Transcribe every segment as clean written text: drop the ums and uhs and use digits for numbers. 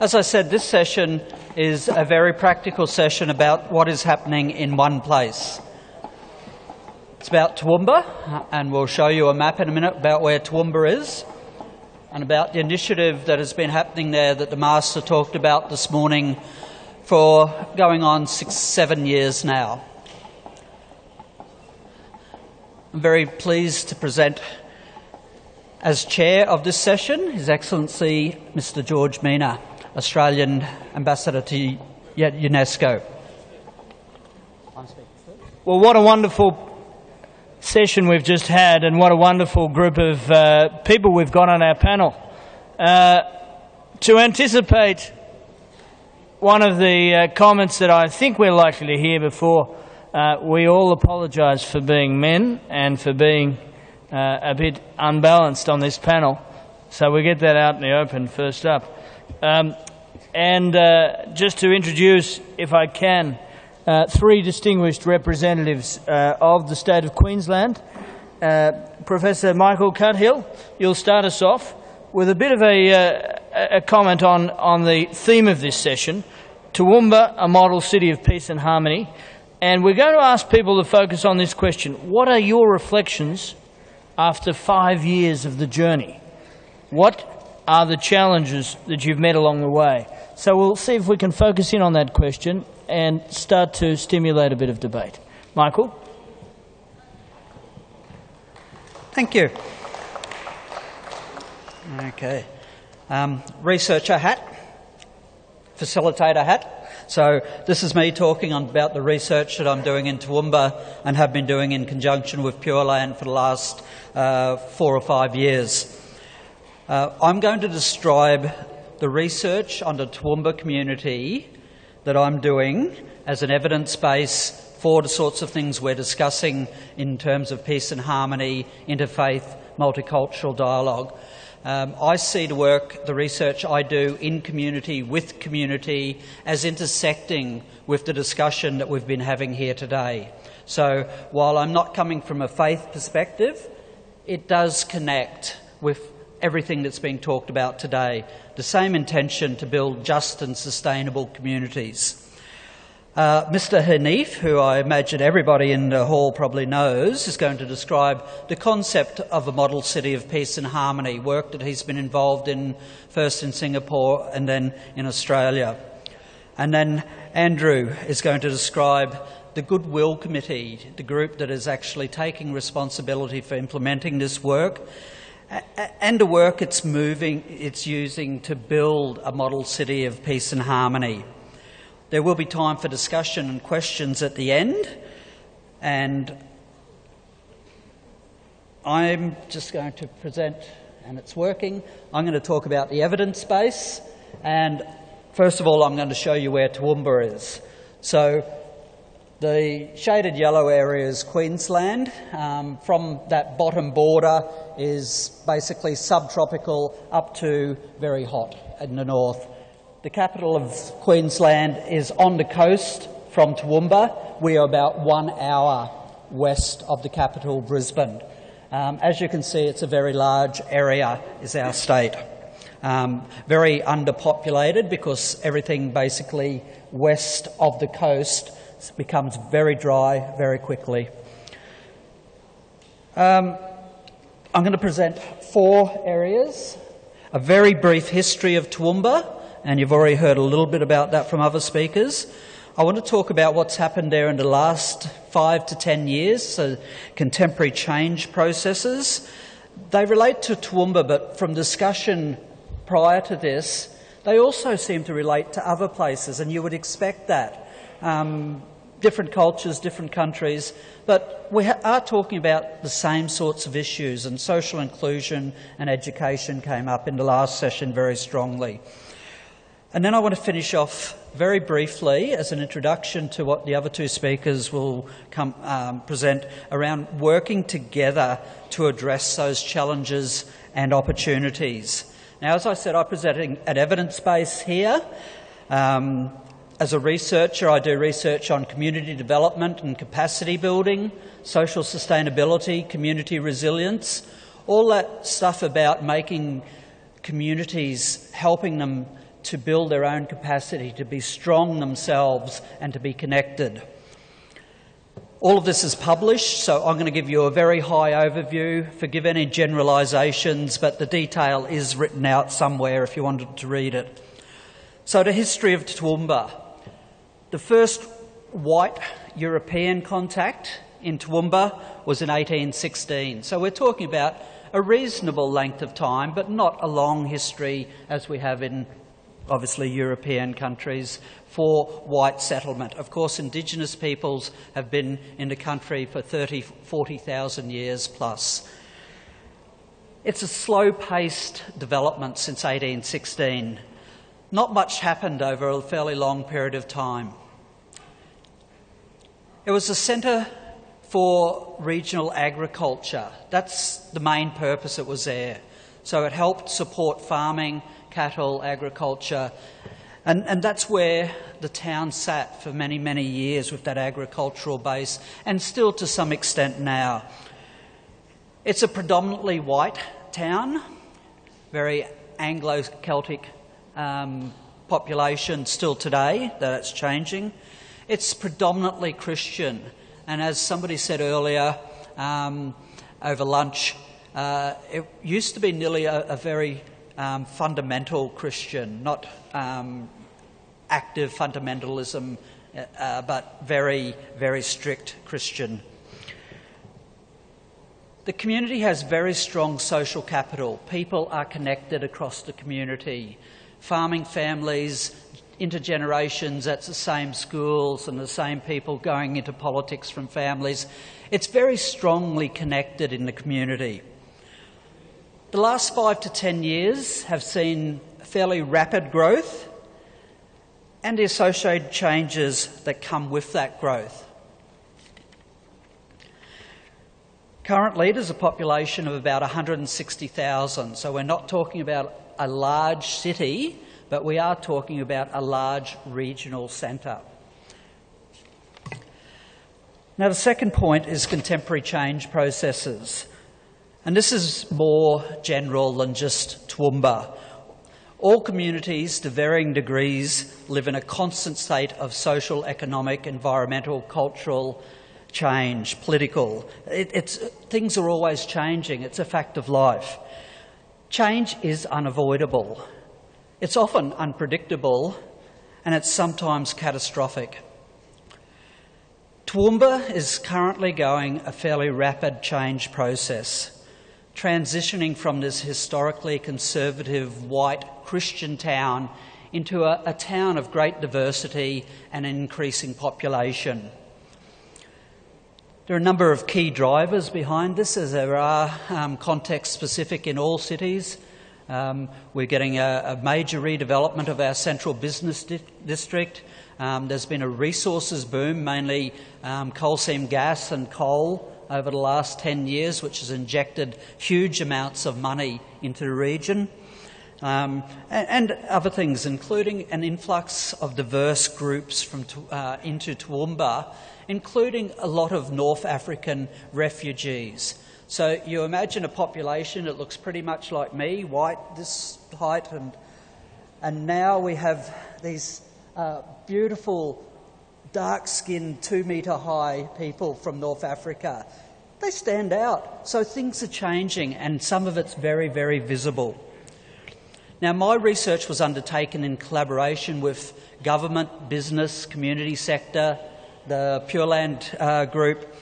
As I said, this session is a very practical session about what is happening in one place. It's about Toowoomba, and we'll show you a map in a minute about where Toowoomba is, and about the initiative that has been happening there that the Master talked about this morning for going on 6-7 years now. I'm very pleased to present as chair of this session His Excellency Mr. George Mina, Australian Ambassador to UNESCO. Well, what a wonderful session we've just had, and what a wonderful group of people we've got on our panel. To anticipate one of the comments that I think we're likely to hear before, we all apologise for being men and for being a bit unbalanced on this panel. So we get that out in the open first up. Just to introduce, if I can, three distinguished representatives of the state of Queensland. Professor Michael Cuthill, you'll start us off with a bit of a comment on the theme of this session, Toowoomba, a model city of peace and harmony. And we're going to ask people to focus on this question: what are your reflections after 5 years of the journey? What are the challenges that you've met along the way? So we'll see if we can focus in on that question and start to stimulate a bit of debate. Michael? Thank you. Okay. Researcher hat, facilitator hat. So this is me talking about the research that I'm doing in Toowoomba and have been doing in conjunction with Pure Land for the last 4 or 5 years. I'm going to describe the research on the Toowoomba community that I'm doing as an evidence base for the sorts of things we're discussing in terms of peace and harmony, interfaith, multicultural dialogue. I see the research I do in community, with community, as intersecting with the discussion that we've been having here today. So while I'm not coming from a faith perspective, it does connect with everything that's being talked about today. The same intention to build just and sustainable communities. Mr. Haniff, who I imagine everybody in the hall probably knows, is going to describe the concept of a model city of peace and harmony, work that he's been involved in first in Singapore and then in Australia. And then Andrew is going to describe the Goodwill Committee, the group that is actually taking responsibility for implementing this work, and the work it's using to build a model city of peace and harmony. There will be time for discussion and questions at the end, and I'm just going to present, and it's working. I'm going to talk about the evidence base, and first of all I'm going to show you where Toowoomba is. So the shaded yellow area is Queensland. From that bottom border is basically subtropical up to very hot in the north. The capital of Queensland is on the coast from Toowoomba. We are about 1 hour west of the capital, Brisbane. As you can see, it's a very large area, is our state. Very underpopulated because everything basically west of the coast becomes very dry very quickly. I'm going to present 4 areas. A very brief history of Toowoomba, and you've already heard a little bit about that from other speakers. I want to talk about what's happened there in the last 5 to 10 years, so contemporary change processes. They relate to Toowoomba, but from discussion prior to this, they also seem to relate to other places, and you would expect that. Different cultures, different countries, but we are talking about the same sorts of issues, and social inclusion and education came up in the last session very strongly. And then I want to finish off very briefly as an introduction to what the other 2 speakers will present around working together to address those challenges and opportunities. Now, as I said, I'm presenting an evidence base here. As a researcher, I do research on community development and capacity building, social sustainability, community resilience, all that stuff about making communities, helping them to build their own capacity, to be strong themselves and to be connected. All of this is published, so I'm going to give you a very high overview. Forgive any generalisations, but the detail is written out somewhere if you wanted to read it. So the history of Toowoomba. The first white European contact in Toowoomba was in 1816. So we're talking about a reasonable length of time, but not a long history as we have in, obviously, European countries for white settlement. Of course, Indigenous peoples have been in the country for 40,000 years plus. It's a slow-paced development since 1816. Not much happened over a fairly long period of time. It was a centre for regional agriculture. That's the main purpose it was there. So it helped support farming, cattle, agriculture, and that's where the town sat for many, many years with that agricultural base, and still to some extent now. It's a predominantly white town, very Anglo-Celtic population still today, though it's changing. It's predominantly Christian, and as somebody said earlier over lunch, it used to be nearly a very fundamental Christian, not active fundamentalism, but very, very strict Christian. The community has very strong social capital. People are connected across the community. Farming families, intergenerations at the same schools and the same people going into politics from families. It's very strongly connected in the community. The last 5 to 10 years have seen fairly rapid growth and the associated changes that come with that growth. Currently, there's a population of about 160,000, so we're not talking about a large city, but we are talking about a large regional centre. Now, the second point is contemporary change processes. And this is more general than just Toowoomba. All communities, to varying degrees, live in a constant state of social, economic, environmental, cultural change, political. Things are always changing. It's a fact of life. Change is unavoidable. It's often unpredictable, and it's sometimes catastrophic. Toowoomba is currently going a fairly rapid change process, transitioning from this historically conservative white Christian town into a town of great diversity and an increasing population. There are a number of key drivers behind this, as there are context-specific in all cities. We're getting a major redevelopment of our central business district. There's been a resources boom, mainly coal seam gas and coal over the last 10 years, which has injected huge amounts of money into the region. And other things, including an influx of diverse groups into Toowoomba, including a lot of North African refugees. So you imagine a population that looks pretty much like me, white, this height, and now we have these beautiful, dark-skinned, 2-metre-high people from North Africa. They stand out. So things are changing, and some of it's very, very visible. Now, my research was undertaken in collaboration with government, business, community sector, the Wielandt group,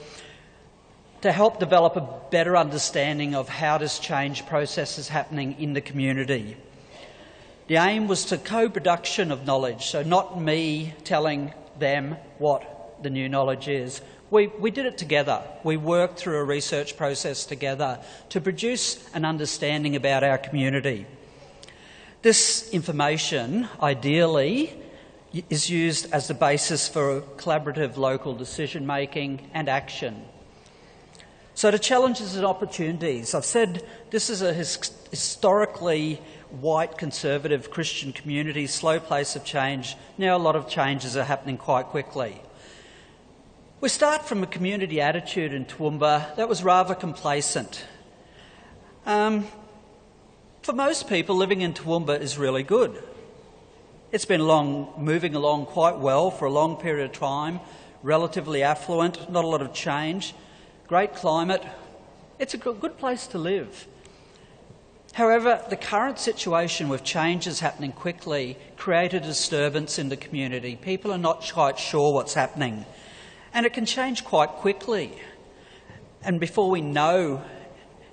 to help develop a better understanding of how this change process is happening in the community. The aim was to co-production of knowledge, so not me telling them what the new knowledge is. We did it together. We worked through a research process together to produce an understanding about our community. This information, ideally, is used as the basis for collaborative local decision-making and action. So the challenges and opportunities. I've said this is a historically white, conservative Christian community, slow pace of change. Now a lot of changes are happening quite quickly. We start from a community attitude in Toowoomba that was rather complacent. For most people, living in Toowoomba is really good. It's been moving along quite well for a long period of time, relatively affluent, not a lot of change, great climate. It's a good place to live. However, the current situation with changes happening quickly created a disturbance in the community. People are not quite sure what's happening, and it can change quite quickly. And before we know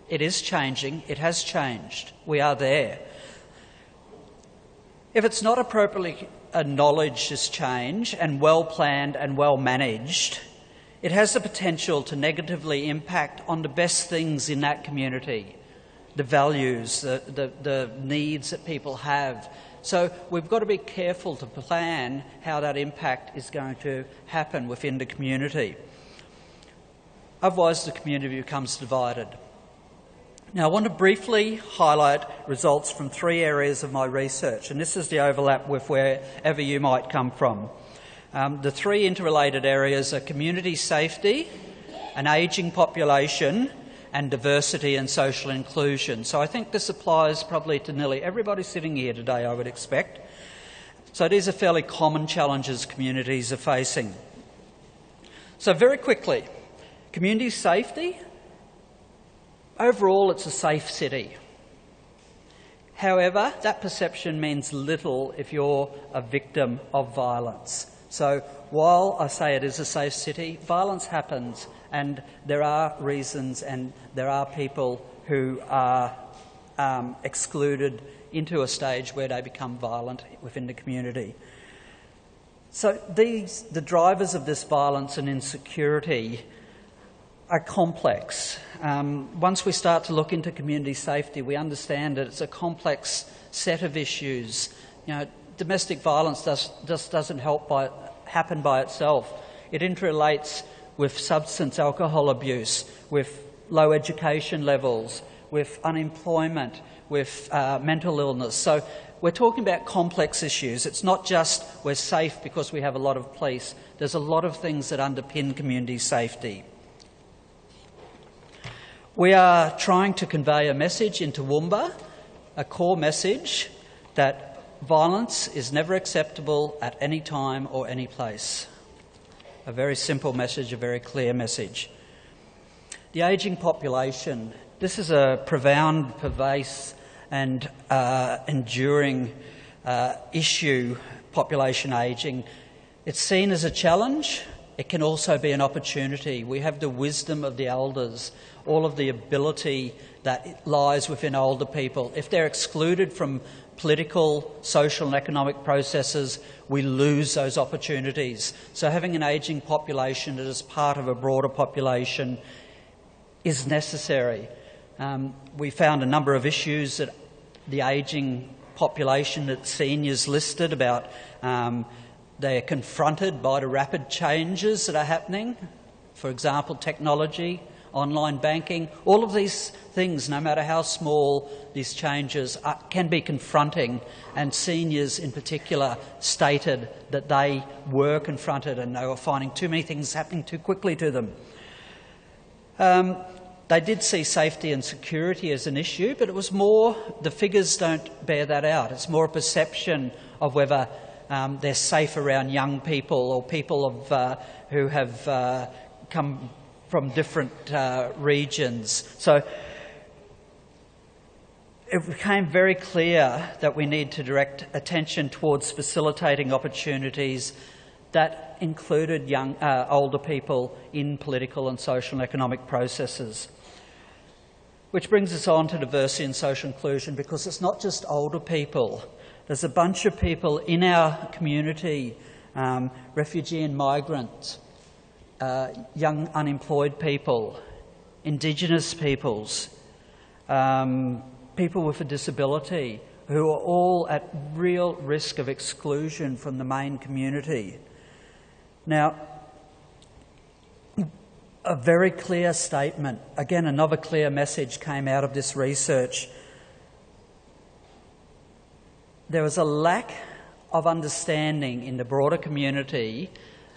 it is changing, it has changed. We are there. If it's not appropriately acknowledged as change and well planned and well managed, it has the potential to negatively impact on the best things in that community, the values, the needs that people have. So we've got to be careful to plan how that impact is going to happen within the community. Otherwise, the community becomes divided. Now, I want to briefly highlight results from 3 areas of my research, and this is the overlap with wherever you might come from. The 3 interrelated areas are community safety, an ageing population, and diversity and social inclusion. So I think this applies probably to nearly everybody sitting here today, I would expect. So these are fairly common challenges communities are facing. So very quickly, community safety. Overall, it's a safe city. However, that perception means little if you're a victim of violence. So while I say it is a safe city, violence happens, and there are reasons and there are people who are excluded into a stage where they become violent within the community. So the drivers of this violence and insecurity are complex. Once we start to look into community safety, we understand that it's a complex set of issues. You know, domestic violence just doesn't happen by itself. It interrelates with substance alcohol abuse, with low education levels, with unemployment, with mental illness. So we're talking about complex issues. It's not just we're safe because we have a lot of police. There's a lot of things that underpin community safety. We are trying to convey a message in Toowoomba, a core message that violence is never acceptable at any time or any place. A very simple message, a very clear message. The ageing population. This is a profound, pervasive and enduring issue, population ageing. It's seen as a challenge. It can also be an opportunity. We have the wisdom of the elders, all of the ability that lies within older people. If they're excluded from political, social and economic processes, we lose those opportunities. So having an ageing population that is part of a broader population is necessary. We found a number of issues that the ageing population that seniors listed about. They're confronted by the rapid changes that are happening. For example, technology, online banking, all of these things, no matter how small these changes can be confronting, and seniors in particular stated that they were confronted and they were finding too many things happening too quickly to them. They did see safety and security as an issue, but it was more, the figures don't bear that out. It's more a perception of whether they're safe around young people or people who have come from different regions. So it became very clear that we need to direct attention towards facilitating opportunities that included older people in political and social and economic processes. Which brings us on to diversity and social inclusion, because it's not just older people. There's a bunch of people in our community, refugee and migrants, young unemployed people, Indigenous peoples, people with a disability, who are all at real risk of exclusion from the main community. Now, a very clear statement, again another clear message came out of this research. There was a lack of understanding in the broader community,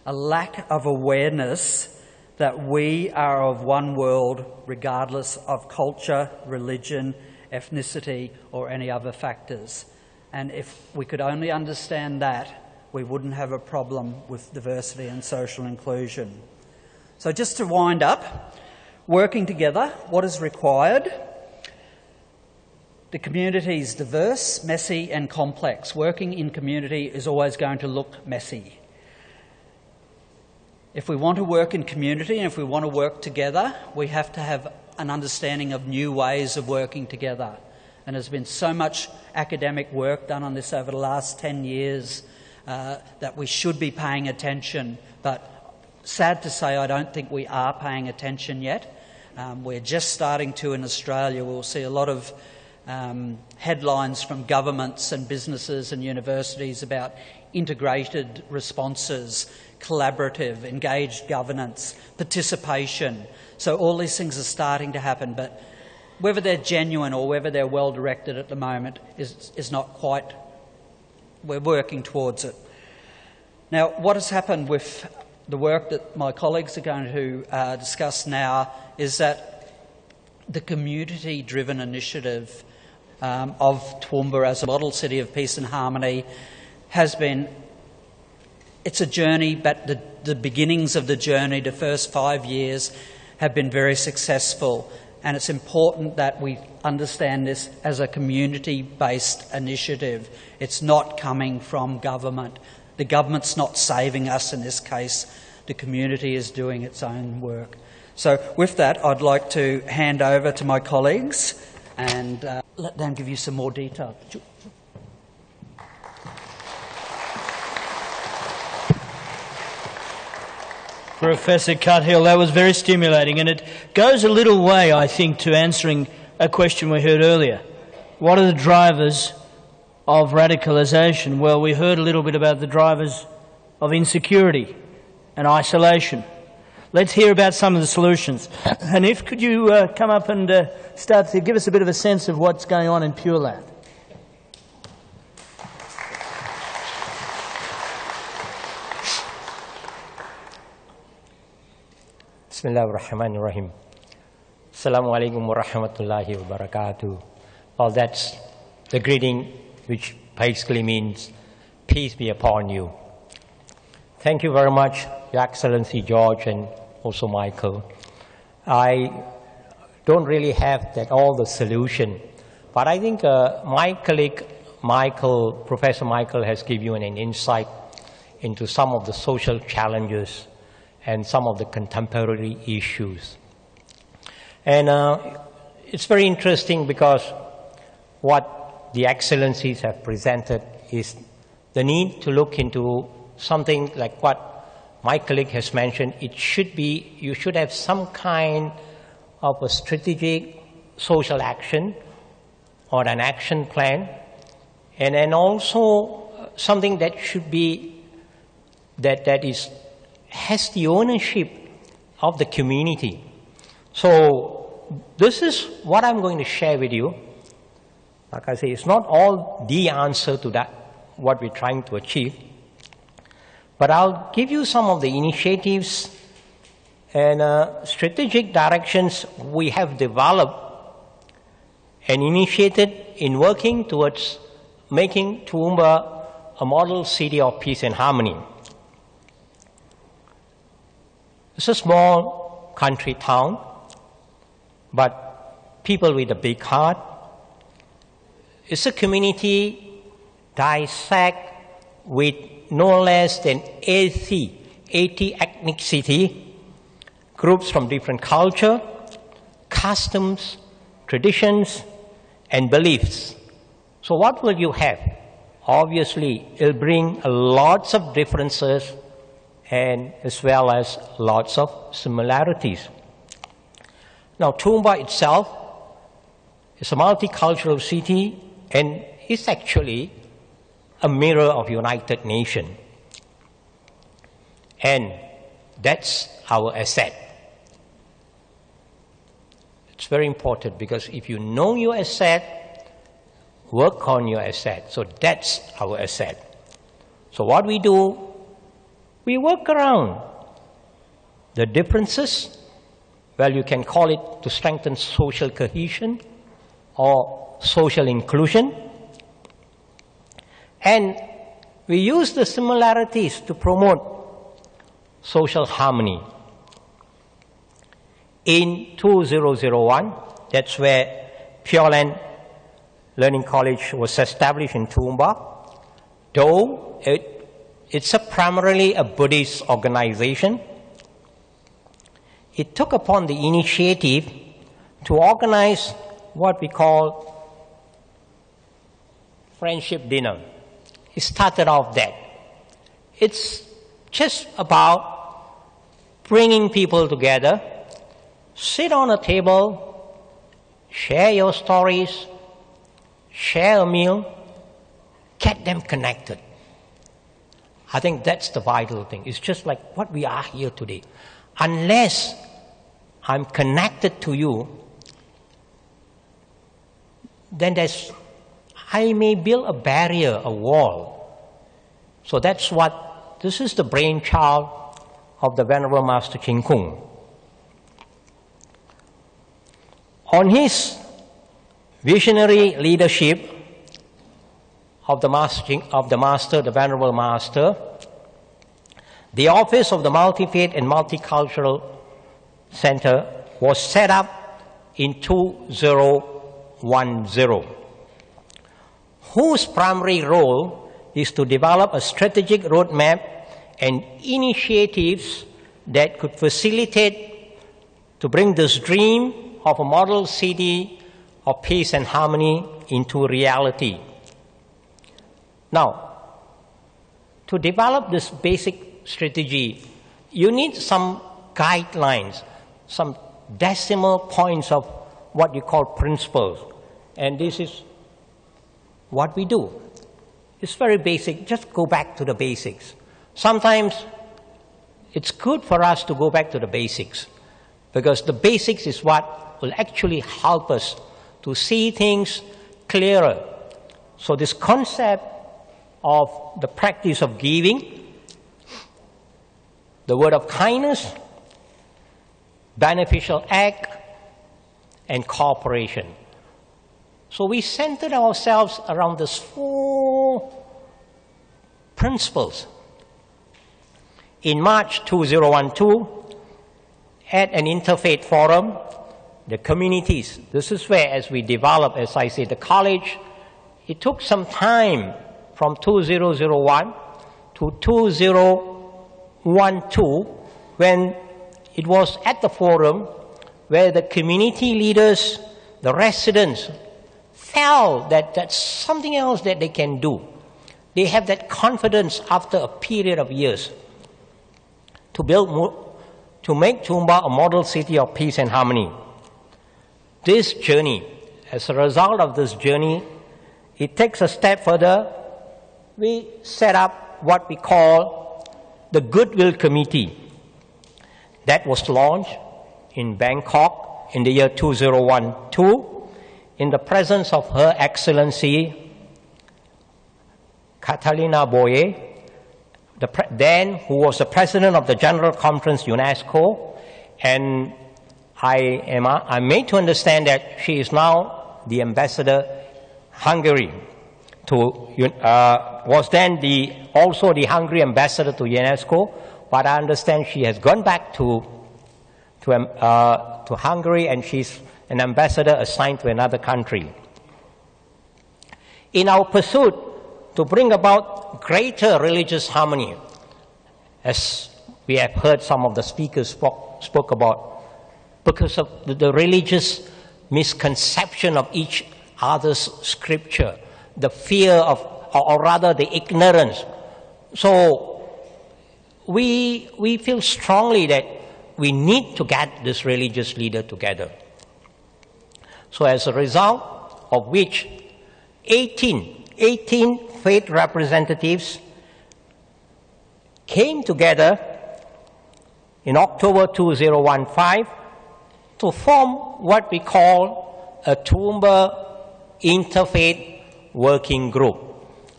a lack of awareness that we are of one world regardless of culture, religion, ethnicity or any other factors. And if we could only understand that, we wouldn't have a problem with diversity and social inclusion. So just to wind up, working together, what is required? The community is diverse, messy and complex. Working in community is always going to look messy. If we want to work in community and if we want to work together, we have to have an understanding of new ways of working together. And there's been so much academic work done on this over the last 10 years that we should be paying attention. But sad to say, I don't think we are paying attention yet. We're just starting to in Australia. We'll see a lot of headlines from governments and businesses and universities about integrated responses, collaborative, engaged governance, participation. So all these things are starting to happen, but whether they're genuine or whether they're well-directed at the moment is not quite... We're working towards it. Now, what has happened with the work that my colleagues are going to discuss now is that the community-driven initiative of Toowoomba as a model city of peace and harmony has been... It's a journey, but the beginnings of the journey, the first 5 years, have been very successful. And it's important that we understand this as a community-based initiative. It's not coming from government. The government's not saving us in this case. The community is doing its own work. So with that, I'd like to hand over to my colleagues and let them give you some more detail. Professor Cuthill, that was very stimulating, and it goes a little way, I think, to answering a question we heard earlier. What are the drivers of radicalisation? Well, we heard a little bit about the drivers of insecurity and isolation. Let's hear about some of the solutions. Haniff, could you come up and start to give us a bit of a sense of what's going on in Pure Land? Bismillahirrahmanirrahim. Assalamu alaikum wa rahmatullahi wa barakatuh. Well, that's the greeting which basically means peace be upon you. Thank you very much, Your Excellency George and also Michael. I don't really have all the solution, but I think my colleague Michael, Professor Michael, has given you an insight into some of the social challenges and some of the contemporary issues. And it's very interesting because what the Excellencies have presented is the need to look into something like what my colleague has mentioned. It should be, you should have some kind of a strategic social action or an action plan, and then also something that should be, that has the ownership of the community. So this is what I'm going to share with you. Like I say, it's not all the answer to that, what we're trying to achieve. But I'll give you some of the initiatives and strategic directions we have developed and initiated in working towards making Toowoomba a model city of peace and harmony. It's a small country town, but people with a big heart. It's a community dissect with no less than 80 ethnicity groups from different culture, customs, traditions, and beliefs. So what will you have? Obviously, it'll bring lots of differences and as well as lots of similarities. Now, Toowoomba itself is a multicultural city and is actually a mirror of United Nations. And that's our asset. It's very important because if you know your asset, work on your asset. So that's our asset. So what we do, we work around the differences. Well, you can call it to strengthen social cohesion or social inclusion. And we use the similarities to promote social harmony. In 2001, that's where Wielandt Learning College was established in Toowoomba. Though it's primarily a Buddhist organization, it took upon the initiative to organize what we call friendship dinner. It started off that. It's just about bringing people together, sit on a table, share your stories, share a meal, get them connected. I think that's the vital thing. It's just like what we are here today. Unless I'm connected to you, then I may build a barrier, a wall. So this is the brainchild of the Venerable Master Ching Kung. On his visionary leadership of the Venerable Master, the Office of the Multi-Faith and Multicultural Center was set up in 2010, whose primary role is to develop a strategic roadmap and initiatives that could facilitate to bring this dream of a model city of peace and harmony into reality. Now, to develop this basic strategy, you need some guidelines, some decimal points of what you call principles. And this is what we do. It's very basic. Just go back to the basics. Sometimes it's good for us to go back to the basics, because the basics is what will actually help us to see things clearer. So this concept of the practice of giving, the word of kindness, beneficial act, and cooperation. So we centered ourselves around these 4 principles. In March 2012, at an interfaith forum, the communities, this is where, as we develop, as I say, the college, it took some time from 2001 to 2012, when it was at the forum where the community leaders, the residents, felt that that's something else that they can do. They have that confidence after a period of years to make Toowoomba a model city of peace and harmony. This journey, as a result of this journey, it takes a step further. We set up what we call the Goodwill Committee. That was launched in Bangkok in the year 2012 in the presence of Her Excellency Catalina Boye, then who was the president of the General Conference UNESCO, and I'm made to understand that she is now the ambassador Hungary was then also the Hungary ambassador to UNESCO, but I understand she has gone back to Hungary, and she's an ambassador assigned to another country. In our pursuit to bring about greater religious harmony, as we have heard some of the speakers spoke about, because of the religious misconception of each other's scripture, the fear of, or rather the ignorance. So we feel strongly that we need to get this religious leader together. So as a result of which 18 faith representatives came together in October 2015 to form what we call a Toowoomba Interfaith Working Group,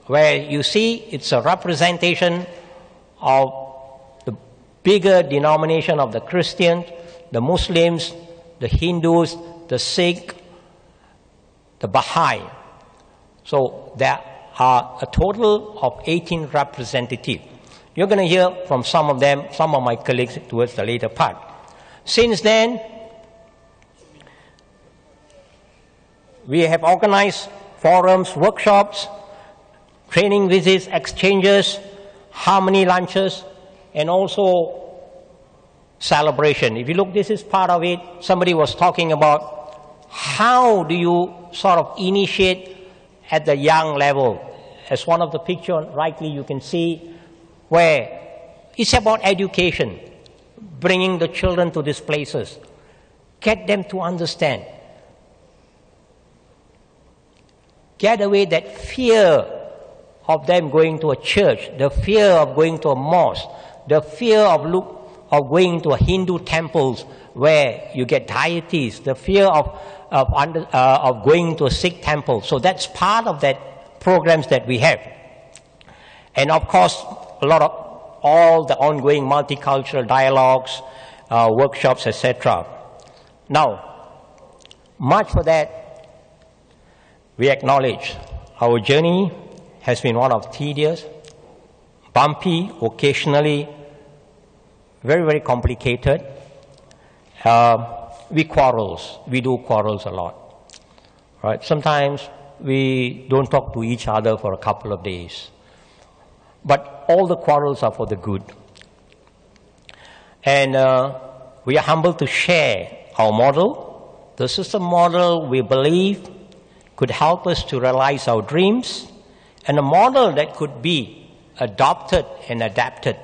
where you see it's a representation of the bigger denomination of the Christians, the Muslims, the Hindus, the Sikh, the Baha'i. So there are a total of 18 representatives. You're going to hear from some of them, some of my colleagues towards the later part. Since then, we have organized forums, workshops, training visits, exchanges, harmony lunches, and also celebration. If you look, this is part of it. Somebody was talking about how do you sort of initiate at the young level. As one of the pictures, rightly you can see, where it's about education, bringing the children to these places, get them to understand, get away that fear of them going to a church, the fear of going to a mosque, the fear of going to a Hindu temples where you get deities, the fear of going to a Sikh temple. So that's part of that programs that we have. And of course, a lot of all the ongoing multicultural dialogues, workshops, etc. Now, much for that, we acknowledge our journey has been one of tedious, bumpy, occasionally very, very complicated. We do quarrels a lot. Right? Sometimes we don't talk to each other for a couple of days. But all the quarrels are for the good. And we are humbled to share our model. This is a model we believe could help us to realize our dreams, and a model that could be adopted and adapted.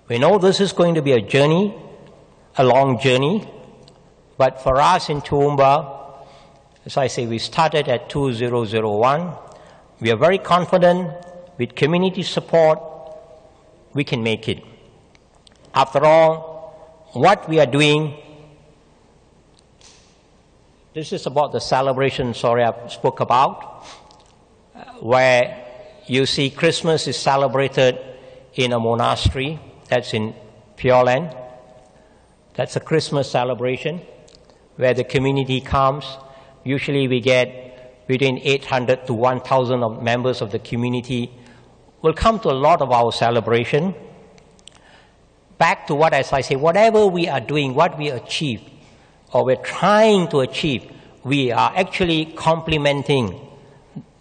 We know this is going to be a journey, a long journey, but for us in Toowoomba, as I say, we started at 2001. We are very confident with community support, we can make it. After all, what we are doing, this is about the celebration, I spoke about, where you see Christmas is celebrated in a monastery. That's in Wielandt. That's a Christmas celebration where the community comes. Usually we get between 800 to 1,000 of members of the community will come to a lot of our celebration. Back to what, as I say, whatever we are doing, what we achieve, or we're trying to achieve, we are actually complementing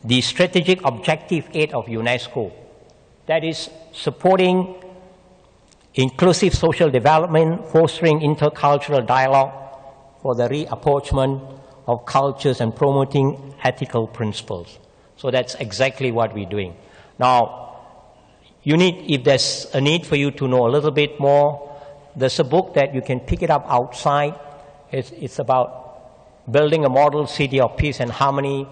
the strategic objective 8 of UNESCO. That is supporting inclusive social development, fostering intercultural dialogue for the reapproachment of cultures and promoting ethical principles. So that's exactly what we're doing. Now, if there's a need for you to know a little bit more, there's a book that you can pick it up outside. It's about building a model city of peace and harmony.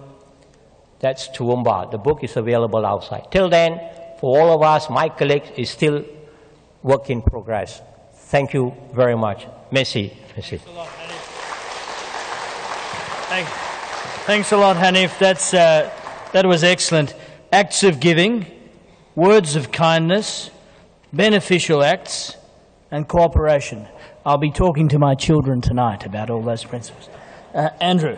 That's Toowoomba. The book is available outside. Till then, for all of us, my colleagues is still work in progress. Thank you very much. Merci. Merci. Thanks a lot, Haniff. That was excellent. Acts of giving, words of kindness, beneficial acts, and cooperation. I'll be talking to my children tonight about all those principles. Andrew.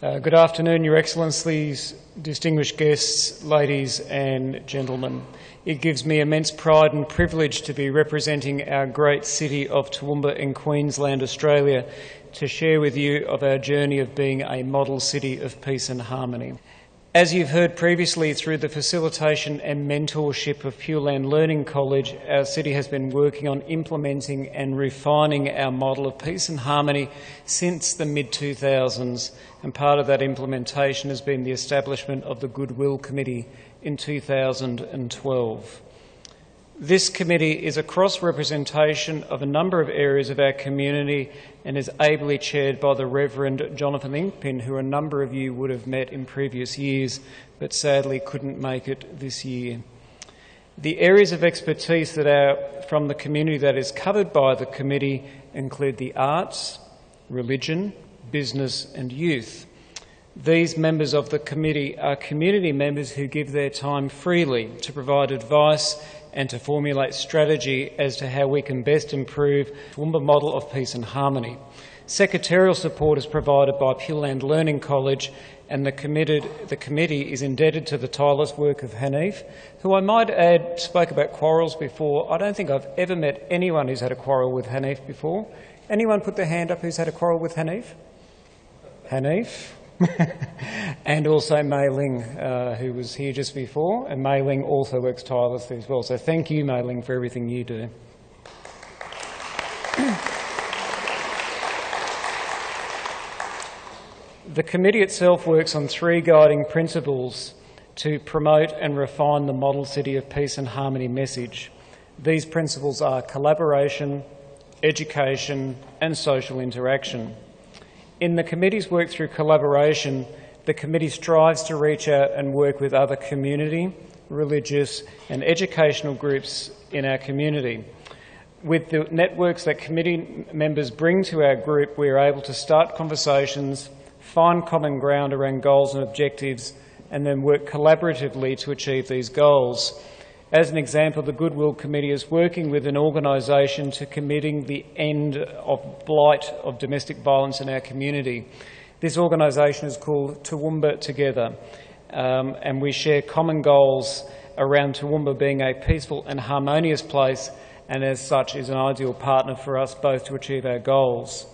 Good afternoon, Your Excellencies, distinguished guests, ladies and gentlemen. It gives me immense pride and privilege to be representing our great city of Toowoomba in Queensland, Australia, to share with you of our journey of being a model city of peace and harmony. As you've heard previously, through the facilitation and mentorship of Pure Land Learning College, our city has been working on implementing and refining our model of peace and harmony since the mid-2000s, and part of that implementation has been the establishment of the Goodwill Committee in 2012. This committee is a cross-representation of a number of areas of our community and is ably chaired by the Reverend Jonathan Inkpin, who a number of you would have met in previous years, but sadly couldn't make it this year. The areas of expertise that are from the community that is covered by the committee include the arts, religion, business and youth. These members of the committee are community members who give their time freely to provide advice and to formulate strategy as to how we can best improve the Toowoomba model of peace and harmony. Secretarial support is provided by Wielandt Learning College, and the committee is indebted to the tireless work of Haniff, who I might add spoke about quarrels before. I don't think I've ever met anyone who's had a quarrel with Haniff before. Anyone put their hand up who's had a quarrel with Haniff? Haniff? And also Mei Ling, who was here just before, and Mei Ling also works tirelessly as well. So thank you, Mei Ling, for everything you do. The committee itself works on 3 guiding principles to promote and refine the model city of peace and harmony message. These principles are collaboration, education and social interaction. In the committee's work through collaboration, the committee strives to reach out and work with other community, religious and educational groups in our community. With the networks that committee members bring to our group, we are able to start conversations, find common ground around goals and objectives, and then work collaboratively to achieve these goals. As an example, the Goodwill Committee is working with an organisation to committing the end of blight of domestic violence in our community. This organisation is called Toowoomba Together, and we share common goals around Toowoomba being a peaceful and harmonious place, and as such is an ideal partner for us both to achieve our goals.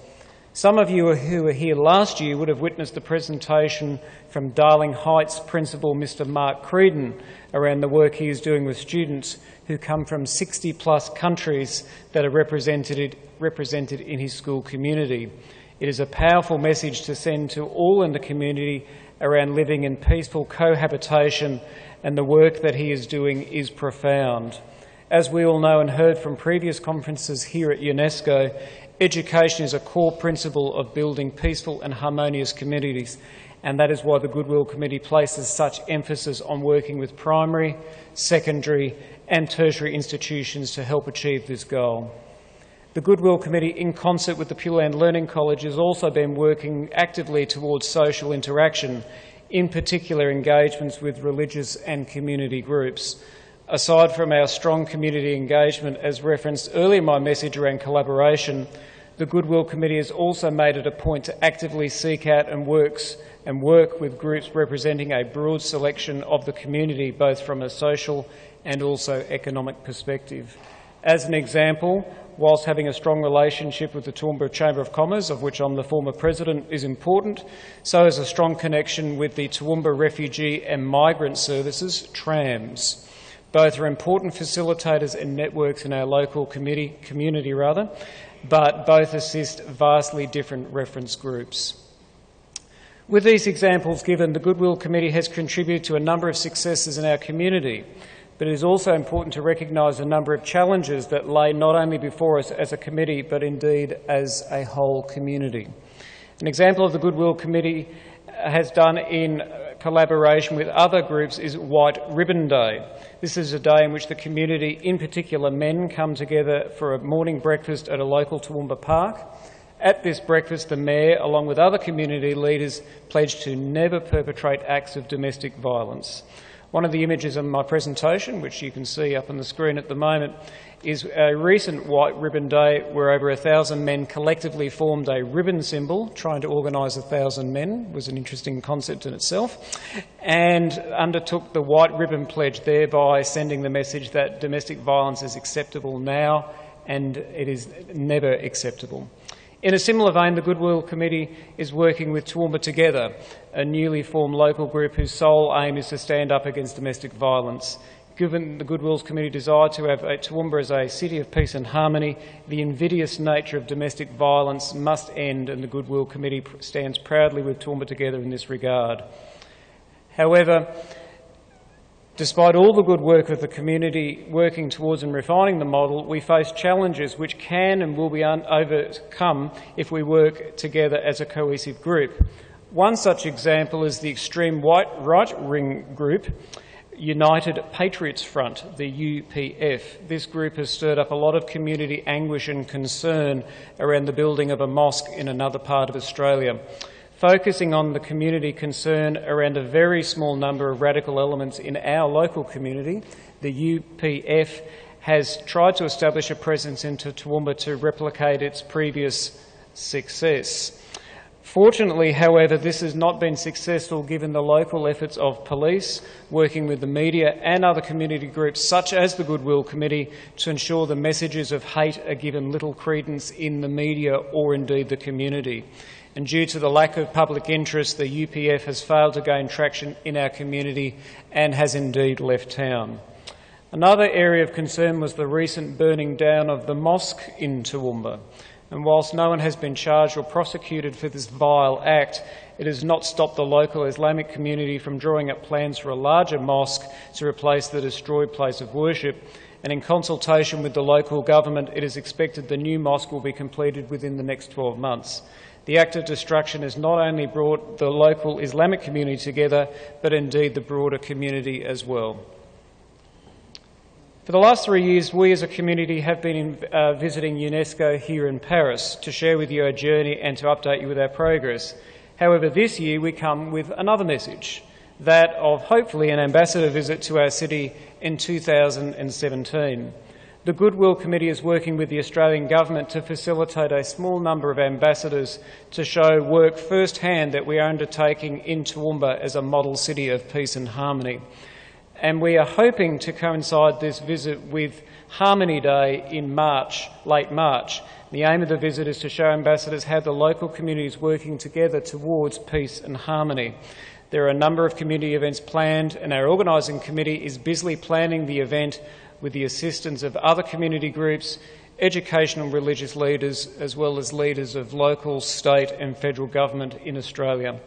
Some of you who were here last year would have witnessed the presentation from Darling Heights Principal Mr Mark Creedon around the work he is doing with students who come from 60+ countries that are represented in his school community. It is a powerful message to send to all in the community around living in peaceful cohabitation, and the work that he is doing is profound. As we all know and heard from previous conferences here at UNESCO, education is a core principle of building peaceful and harmonious communities, and that is why the Goodwill Committee places such emphasis on working with primary, secondary and tertiary institutions to help achieve this goal. The Goodwill Committee, in concert with the Wielandt Learning College, has also been working actively towards social interaction, in particular engagements with religious and community groups. Aside from our strong community engagement, as referenced earlier in my message around collaboration, the Goodwill Committee has also made it a point to actively seek out and work with groups representing a broad selection of the community, both from a social and also economic perspective. As an example, whilst having a strong relationship with the Toowoomba Chamber of Commerce, of which I'm the former president, is important, so is a strong connection with the Toowoomba Refugee and Migrant Services, TRAMS. Both are important facilitators and networks in our local community, but both assist vastly different reference groups. With these examples given, the Goodwill Committee has contributed to a number of successes in our community, but it is also important to recognise a number of challenges that lay not only before us as a committee, but indeed as a whole community. An example of the Goodwill Committee has done in collaboration with other groups is White Ribbon Day. This is a day in which the community, in particular men, come together for a morning breakfast at a local Toowoomba park. At this breakfast, the Mayor, along with other community leaders, pledged to never perpetrate acts of domestic violence. One of the images of my presentation, which you can see up on the screen at the moment, is a recent White Ribbon Day where over 1,000 men collectively formed a ribbon symbol. Trying to organise 1,000 men was an interesting concept in itself, and undertook the White Ribbon Pledge, thereby sending the message that domestic violence is acceptable now and it is never acceptable. In a similar vein, the Goodwill Committee is working with Toowoomba Together, a newly formed local group whose sole aim is to stand up against domestic violence. Given the Goodwill's Committee desire to have Toowoomba as a city of peace and harmony, the invidious nature of domestic violence must end, and the Goodwill Committee stands proudly with Toowoomba Together in this regard. However, despite all the good work of the community working towards and refining the model, we face challenges which can and will be overcome if we work together as a cohesive group. One such example is the extreme right-wing group, United Patriots Front, the UPF. This group has stirred up a lot of community anguish and concern around the building of a mosque in another part of Australia. focusing on the community concern around a very small number of radical elements in our local community, the UPF has tried to establish a presence in Toowoomba to replicate its previous success. Fortunately, however, this has not been successful given the local efforts of police, working with the media and other community groups such as the Goodwill Committee to ensure the messages of hate are given little credence in the media or indeed the community. And due to the lack of public interest, the UPF has failed to gain traction in our community and has indeed left town. Another area of concern was the recent burning down of the mosque in Toowoomba. And whilst no one has been charged or prosecuted for this vile act, it has not stopped the local Islamic community from drawing up plans for a larger mosque to replace the destroyed place of worship. And in consultation with the local government, it is expected the new mosque will be completed within the next 12 months. The act of destruction has not only brought the local Islamic community together, but indeed the broader community as well. For the last 3 years, we as a community have been visiting UNESCO here in Paris to share with you our journey and to update you with our progress. However, this year we come with another message, that of hopefully an ambassador visit to our city in 2017. The Goodwill Committee is working with the Australian Government to facilitate a small number of ambassadors to show work firsthand that we are undertaking in Toowoomba as a model city of peace and harmony. And we are hoping to coincide this visit with Harmony Day in March, late March. The aim of the visit is to show ambassadors how the local community is working together towards peace and harmony. There are a number of community events planned, and our organising committee is busily planning the event with the assistance of other community groups, educational and religious leaders, as well as leaders of local, state and federal government in Australia.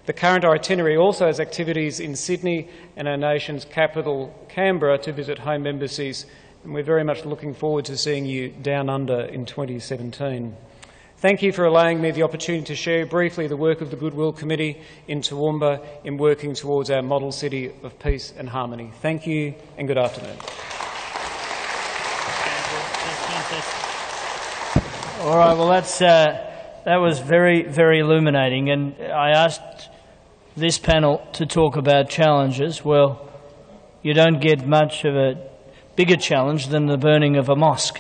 The current itinerary also has activities in Sydney and our nation's capital, Canberra, to visit home embassies, and we're very much looking forward to seeing you down under in 2017. Thank you for allowing me the opportunity to share briefly the work of the Goodwill Committee in Toowoomba in working towards our model city of peace and harmony. Thank you and good afternoon. All right, well, that was very, very illuminating, and I asked this panel to talk about challenges. Well, you don't get much of a bigger challenge than the burning of a mosque.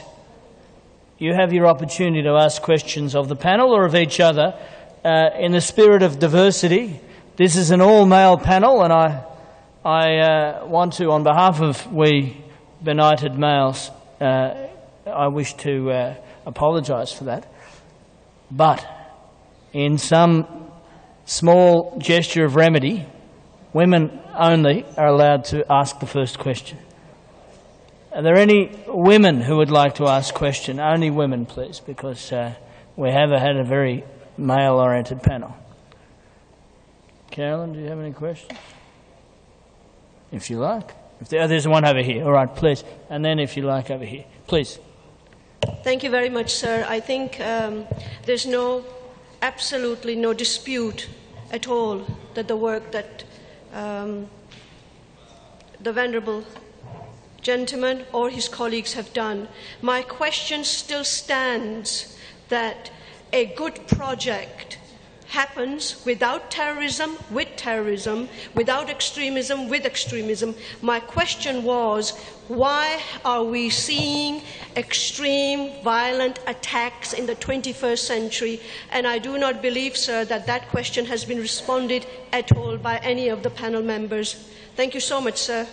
You have your opportunity to ask questions of the panel or of each other in the spirit of diversity. This is an all-male panel, and I want to, on behalf of we benighted males, I wish to apologise for that. But in some small gesture of remedy, women only are allowed to ask the first question. Are there any women who would like to ask a question? Only women, please, because we have had a very male-oriented panel. Carolyn, do you have any questions? If you like. There's one over here. All right, please. And then if you like over here. Please. Thank you very much, sir. I think there's absolutely no dispute at all that the work that the Venerable gentleman or his colleagues have done. My question still stands that a good project happens without terrorism, with terrorism, without extremism, with extremism. My question was, why are we seeing extreme violent attacks in the 21st century? And I do not believe, sir, that that question has been responded at all by any of the panel members. Thank you so much, sir.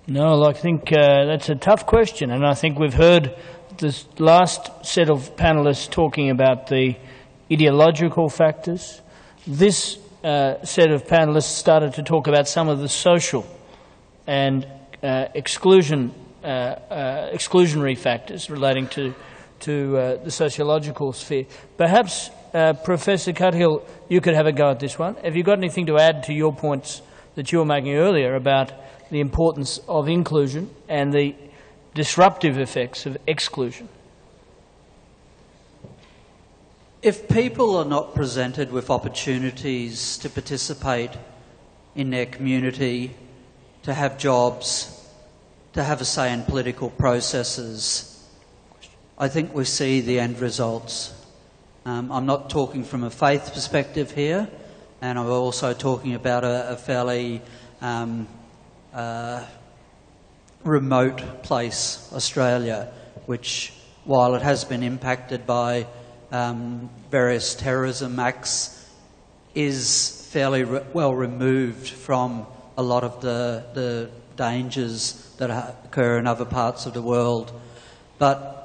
No, I think that's a tough question, and I think we've heard this last set of panellists talking about the ideological factors. This set of panellists started to talk about some of the social and exclusionary factors relating to the sociological sphere. Perhaps, Professor Cuthill, you could have a go at this one. Have you got anything to add to your points that you were making earlier about the importance of inclusion and the disruptive effects of exclusion? If people are not presented with opportunities to participate in their community, to have jobs, to have a say in political processes, I think we see the end results. I'm not talking from a faith perspective here, and I'm also talking about a fairly remote place, Australia, which, while it has been impacted by various terrorism acts, is fairly well removed from a lot of the dangers that occur in other parts of the world. But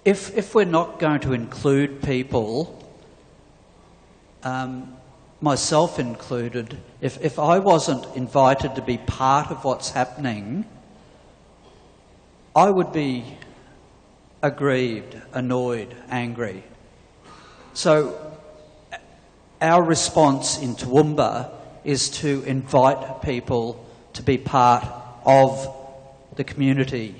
if we're not going to include people, myself included, if I wasn't invited to be part of what's happening, I would be aggrieved, annoyed, angry. So our response in Toowoomba is to invite people to be part of the community,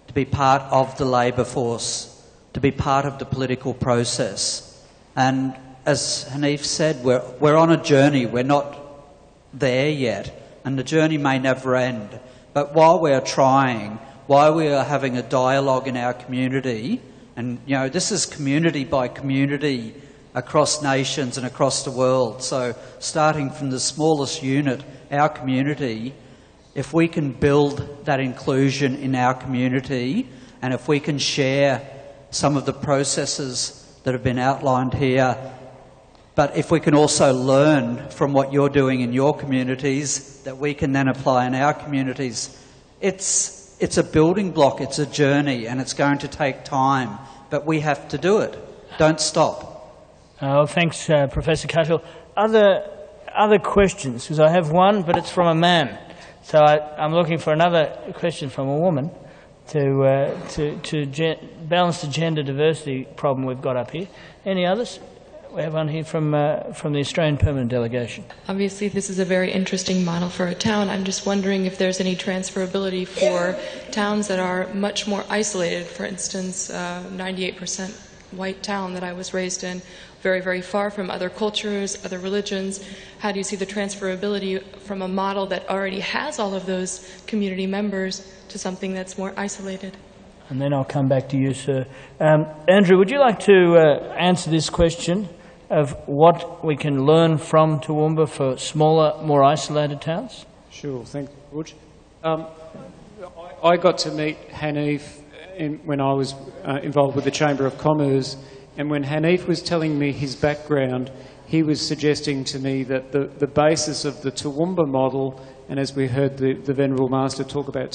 to be part of the labour force, to be part of the political process. And as Haniff said, we're on a journey. We're not there yet, and the journey may never end. But while we are trying, while we are having a dialogue in our community, and you know, this is community by community across nations and across the world. So starting from the smallest unit, our community, if we can build that inclusion in our community, and if we can share some of the processes that have been outlined here, but if we can also learn from what you're doing in your communities that we can then apply in our communities, it's a building block, it's a journey, and it's going to take time, but we have to do it. Don't stop. Oh, thanks, Professor Cuthill. Other questions? Because I have one, but it's from a man. So I'm looking for another question from a woman to balance the gender diversity problem we've got up here. Any others? We have one here from the Australian Permanent Delegation. Obviously, this is a very interesting model for a town. I'm just wondering if there's any transferability for towns that are much more isolated. For instance, 98% white town that I was raised in, very, very far from other cultures, other religions. How do you see the transferability from a model that already has all of those community members to something that's more isolated? And then I'll come back to you, sir. Andrew, would you like to answer this question of what we can learn from Toowoomba for smaller, more isolated towns? Sure, thanks, George. I got to meet Haniff when I was involved with the Chamber of Commerce, and when Haniff was telling me his background, he was suggesting to me that the basis of the Toowoomba model, and as we heard the Venerable Master talk about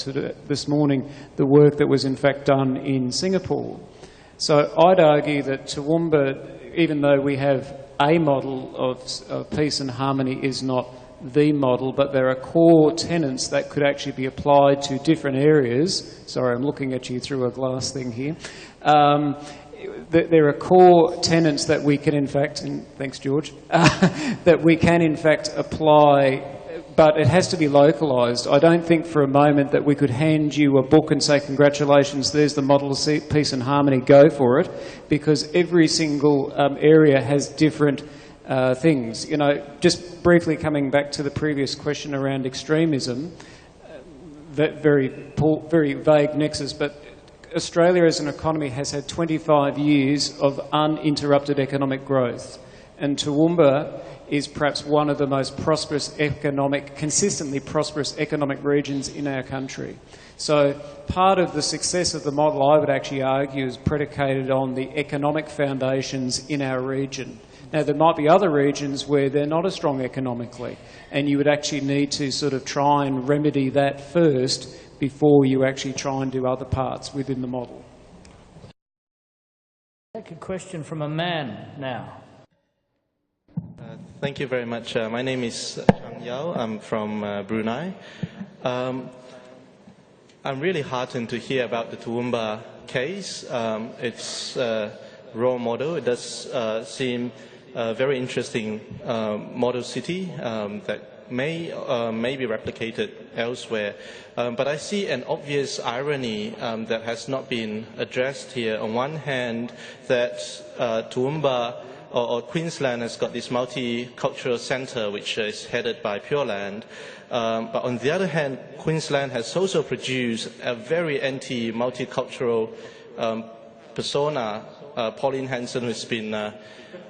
this morning, the work that was in fact done in Singapore. So I'd argue that Toowoomba, even though we have a model of peace and harmony, is not the model, but there are core tenets that could actually be applied to different areas. Sorry, I'm looking at you through a glass thing here. There are core tenets that we can in fact, and thanks George, that we can in fact apply, but it has to be localised. I don't think for a moment that we could hand you a book and say, congratulations, there's the model of peace and harmony, go for it, because every single area has different things. You know, just briefly coming back to the previous question around extremism, that very vague nexus, but Australia as an economy has had 25 years of uninterrupted economic growth, and Toowoomba is perhaps one of the most prosperous consistently prosperous economic regions in our country. So part of the success of the model, I would actually argue, is predicated on the economic foundations in our region. Now, there might be other regions where they're not as strong economically, and you would actually need to sort of try and remedy that first before you actually try and do other parts within the model. Take a question from a man now. Thank you very much. My name is Chang Yao. I'm from Brunei. I'm really heartened to hear about the Toowoomba case. It's a role model. It does seem a very interesting model city that may be replicated elsewhere. But I see an obvious irony that has not been addressed here. On one hand, that Toowoomba or Queensland has got this multicultural centre which is headed by Pure Land. But on the other hand, Queensland has also produced a very anti-multicultural persona, Pauline Hanson, who's been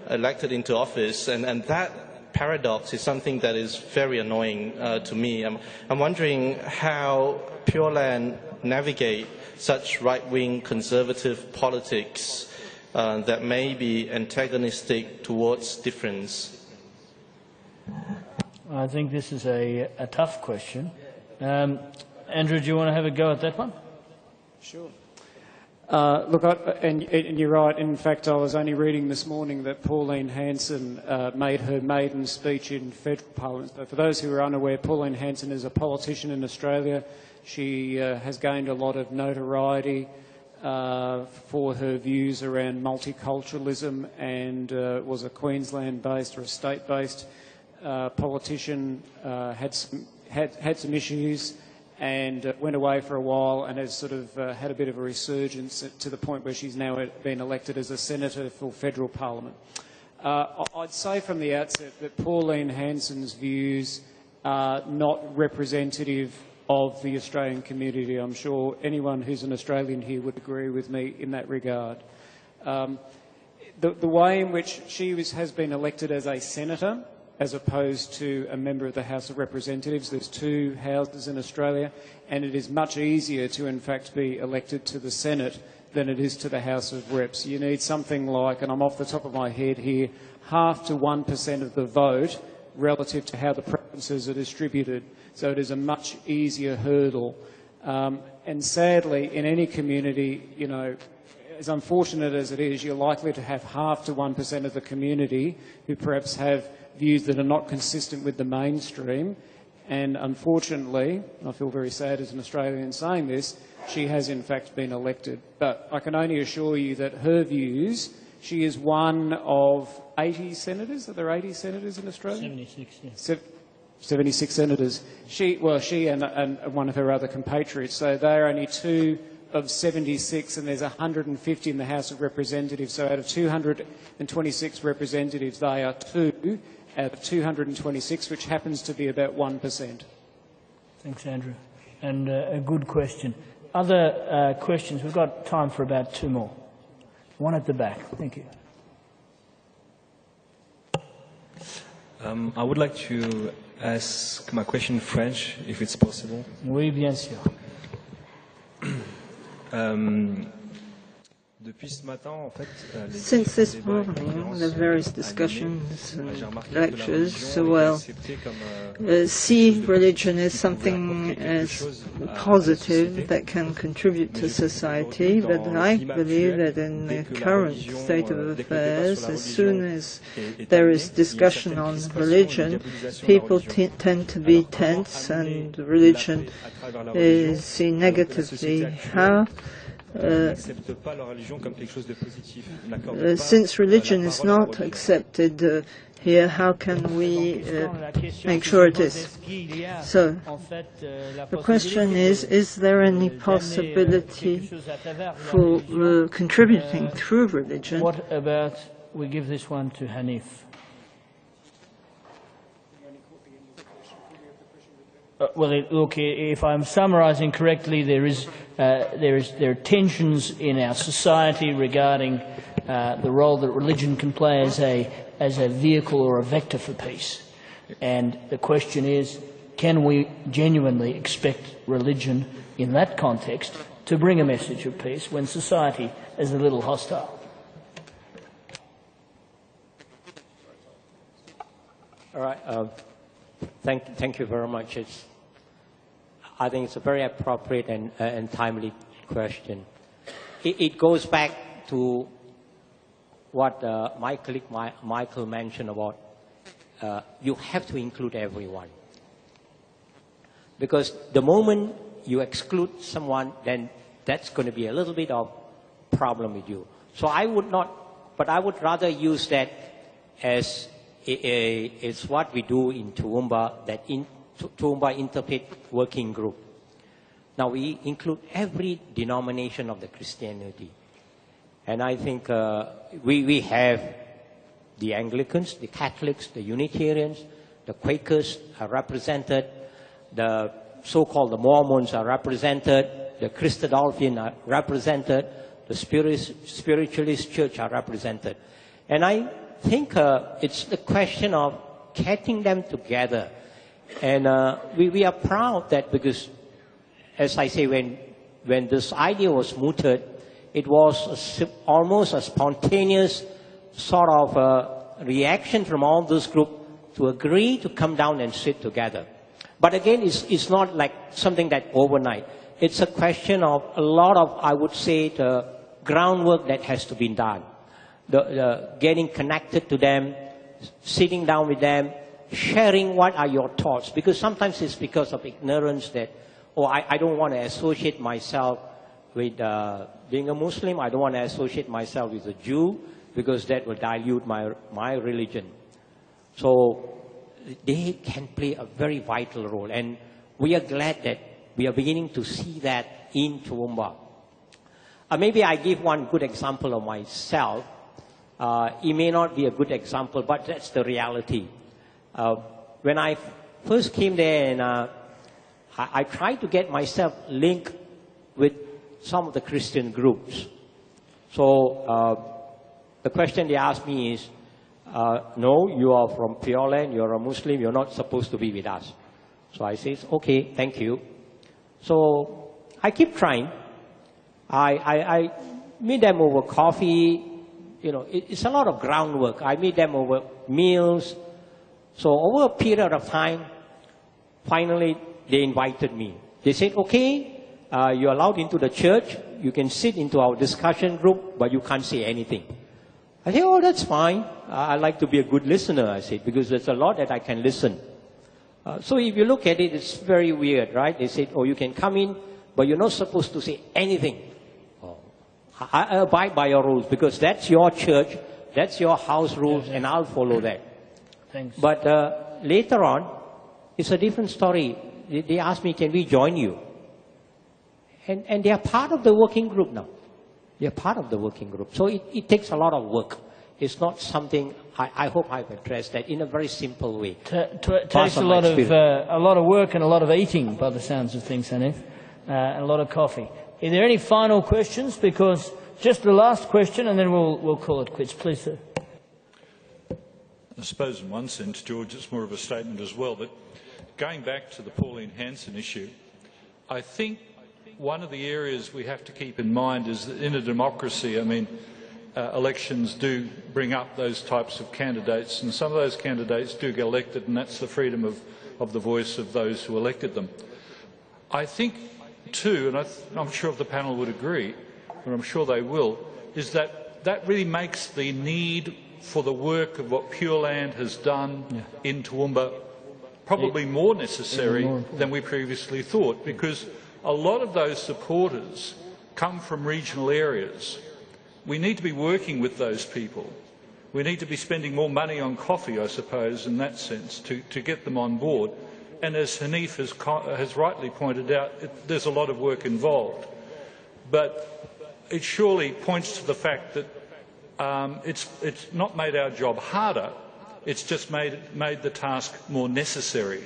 elected into office, and that paradox is something that is very annoying to me. I'm wondering how Pure Land navigate such right-wing conservative politics that may be antagonistic towards difference. I think this is a tough question. Andrew, do you want to have a go at that one? Sure. Look, and you're right. In fact, I was only reading this morning that Pauline Hanson made her maiden speech in federal parliament. So for those who are unaware, Pauline Hanson is a politician in Australia. She has gained a lot of notoriety for her views around multiculturalism, and was a Queensland-based or a state-based politician. Had some issues, and went away for a while, and has sort of had a bit of a resurgence to the point where she's now been elected as a senator for federal parliament. I'd say from the outset that Pauline Hanson's views are not representative of the Australian community. I'm sure anyone who's an Australian here would agree with me in that regard. The way in which she has been elected as a senator, as opposed to a member of the House of Representatives. There's two houses in Australia, and it is much easier to, in fact, be elected to the Senate than it is to the House of Reps. You need something like, and I'm off the top of my head here, 0.5 to 1% of the vote relative to how the provinces are distributed. So it is a much easier hurdle. And sadly, in any community, you know, as unfortunate as it is, you're likely to have 0.5 to 1% of the community who perhaps have views that are not consistent with the mainstream, and unfortunately, I feel very sad as an Australian saying this, she has in fact been elected. But I can only assure you that her views, she is one of 80 senators. Are there 80 senators in Australia? 76, yeah. 76 senators. She and one of her other compatriots, so they're only two of 76, and there's 150 in the House of Representatives. So out of 226 representatives, they are two out of 226, which happens to be about 1%. Thanks, Andrew. And a good question. Other questions? We've got time for about two more. One at the back. Thank you. I would like to ask my question in French, if it's possible. Oui, bien sûr. Since this morning, the various discussions and lectures, see religion as something as positive that can contribute to society, but I believe that in the current state of affairs, as soon as there is discussion on religion, people tend to be tense, and religion is seen negatively. How? Since religion is not accepted here, how can we make sure it is? So, the question is there any possibility for contributing through religion? What about we give this one to Haniff? Well, if I'm summarising correctly, there are tensions in our society regarding the role that religion can play as a vehicle or a vector for peace. And the question is, can we genuinely expect religion in that context to bring a message of peace when society is a little hostile? All right. Thank you very much. I think it's a very appropriate and timely question. It goes back to what my colleague Michael mentioned about you have to include everyone. Because the moment you exclude someone, then that's going to be a little bit of problem with you. So I would not, but I would rather use that as it's what we do in Toowoomba, that Toowoomba Interfaith Working Group. Now we include every denomination of the Christianity. And I think we have the Anglicans, the Catholics, the Unitarians, the Quakers are represented, the so-called the Mormons are represented, the Christadelphians are represented, the spiritualist church are represented. And I think it's the question of getting them together. And we are proud that because, as I say, when this idea was mooted, it was almost a spontaneous sort of reaction from all this group to agree to come down and sit together. But again, it's not like something that overnight. It's a question of a lot of, I would say, the groundwork that has to be done. The getting connected to them, sitting down with them, sharing what are your thoughts. Because sometimes it's because of ignorance that, oh, I don't want to associate myself with being a Muslim. I don't want to associate myself with a Jew because that will dilute my religion. So they can play a very vital role. And we are glad that we are beginning to see that in Toowoomba. Maybe I give one good example of myself. It may not be a good example, but that's the reality. When I first came there, and I tried to get myself linked with some of the Christian groups. So the question they asked me is, no, you are from Pure Land, you're a Muslim, you're not supposed to be with us. So I say, okay, thank you. So I keep trying. I meet them over coffee. You know, it's a lot of groundwork. I meet them over meals. So over a period of time, finally they invited me. They said, okay, you're allowed into the church. You can sit into our discussion group, but you can't say anything. I said, oh, that's fine. I like to be a good listener, I said, because there's a lot that I can listen. So if you look at it, it's very weird, right? They said, oh, you can come in, but you're not supposed to say anything. I abide by your rules because that's your church, that's your house rules, and I'll follow that. Thanks. But later on, it's a different story. They asked me, can we join you? And they are part of the working group now. They are part of the working group. So it takes a lot of work. It's not something, I hope I've addressed that in a very simple way. Takes a lot of work and a lot of eating, by the sounds of things, Haniff, and a lot of coffee. Are there any final questions? Because just the last question, and then we'll call it quits. Please, sir. I suppose in one sense, George, it's more of a statement as well. But going back to the Pauline Hanson issue, I think one of the areas we have to keep in mind is that in a democracy, I mean, elections do bring up those types of candidates, and some of those candidates do get elected, and that's the freedom of the voice of those who elected them. I think, too, and I'm sure if the panel would agree, and I'm sure they will, is that that really makes the need for the work of what Pure Land has done in Toowoomba probably more necessary than we previously thought, because a lot of those supporters come from regional areas. We need to be working with those people. We need to be spending more money on coffee, I suppose, in that sense, to get them on board. And as Haniff has rightly pointed out, there's a lot of work involved. But it surely points to the fact that it's not made our job harder, it's just made the task more necessary.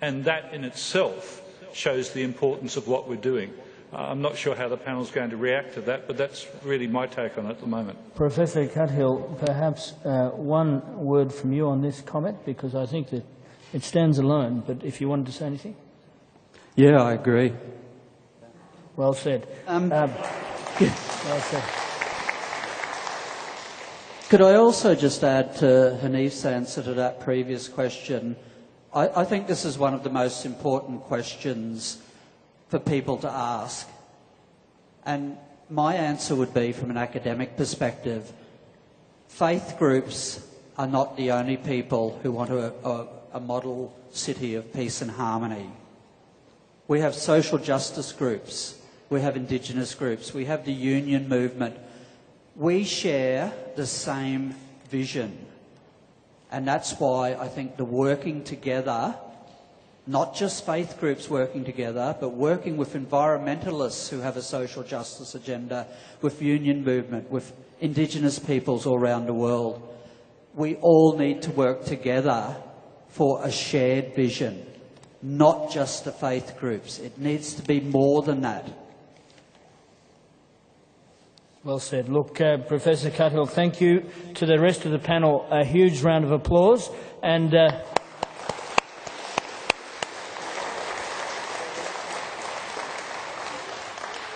And that in itself shows the importance of what we're doing. I'm not sure how the panel is going to react to that, but that's really my take on it at the moment. Professor Cuthill, perhaps one word from you on this comment, because I think that it stands alone, but if you wanted to say anything? Yeah, I agree. Well said. Well said. Could I also just add to Haniff's answer to that previous question? I think this is one of the most important questions for people to ask. And my answer would be, from an academic perspective, faith groups are not the only people who want a model city of peace and harmony. We have social justice groups, we have Indigenous groups, we have the union movement. We share the same vision. And that's why I think the working together, not just faith groups working together, but working with environmentalists who have a social justice agenda, with union movement, with Indigenous peoples all around the world, we all need to work together for a shared vision, not just the faith groups. It needs to be more than that. Well said. Look, Professor Cuthill, thank you. To the rest of the panel, a huge round of applause. And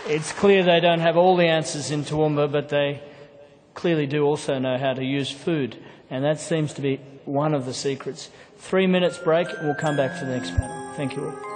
it's clear they don't have all the answers in Toowoomba, but they clearly do also know how to use food. And that seems to be one of the secrets. 3 minutes break, and we'll come back to the next panel. Thank you all.